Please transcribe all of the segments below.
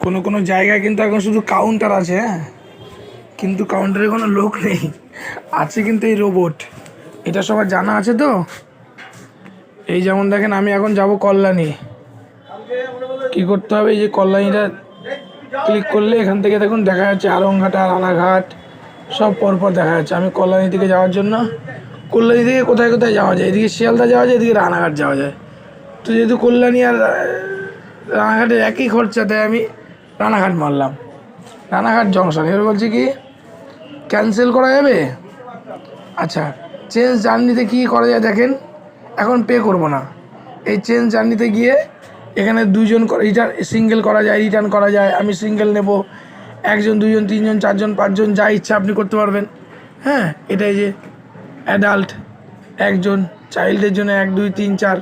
কোনো কোনো জায়গায় কিন্তু এখন শুধু কাউন্টার আছে, হ্যাঁ, কিন্তু কাউন্টারে কোনো লোক নেই, আছে কিন্তু এই রোবট। এটা সবার জানা আছে তো। এই যেমন দেখেন আমি এখন যাব কল্যাণী, কী করতে হবে, এই যে কল্যাণীটা ক্লিক করলে এখান থেকে দেখুন দেখা যাচ্ছে আলংঘাট আর রানাঘাট সব পরপর দেখা যাচ্ছে। আমি কল্যাণী থেকে যাওয়ার জন্য, কল্যাণী থেকে কোথায় কোথায় যাওয়া যায়, এদিকে শিয়ালদা যাওয়া যায়, এদিকে রানাঘাট যাওয়া যায়। তো যেহেতু কল্যাণী আর রানাঘাটের একই খরচা, তাই আমি রানাঘাট মারলাম, রানাঘাট জংশন। এবার বলছি কি ক্যান্সেল করা যাবে? আচ্ছা, চেঞ্জ জার্নিতে কী করা যায় দেখেন, এখন পে করব না, এই চেঞ্জ জার্নিতে গিয়ে এখানে দুইজন রিটার্ন সিঙ্গেল করা যায়, রিটার্ন করা যায়। আমি সিঙ্গেল নেব, একজন দুজন তিনজন চারজন পাঁচজন যা ইচ্ছা আপনি করতে পারবেন। হ্যাঁ, এটাই যে অ্যাডাল্ট একজন, চাইল্ডের জন্য 1 2 3 4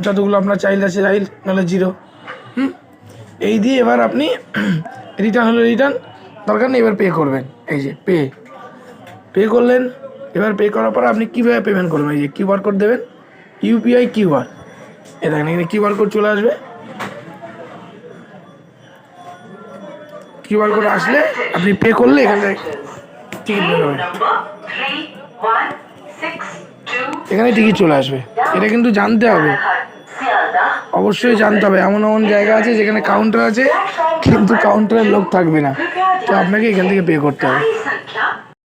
যতগুলো আপনার চাইল্ড আছে চাইল্ড, নাহলে 0। এই দিয়ে এবার আপনি রিটার্ন হলে রিটার্ন, দরকার নেই, এবার পে করবেন। এই যে পে করলেন। এবার পে করার পর আপনি কীভাবে পেমেন্ট করবেন, এই যে কিউআর কোড দেবেন, ইউপিআই কিউআর, এ দেখেন এখানে কিউআর কোড চলে আসবে। কিউআর কোড আসলে আপনি পে করলে এখান থেকে টিকিট বের হবে, এখানে টিকিট চলে আসবে। এটা কিন্তু জানতে হবে, অবশ্যই জানতে হবে। এমন এমন জায়গা আছে যেখানে কাউন্টার আছে কিন্তু কাউন্টারের লোক থাকবে না, তো আপনাকে এখান থেকে পে করতে হবে।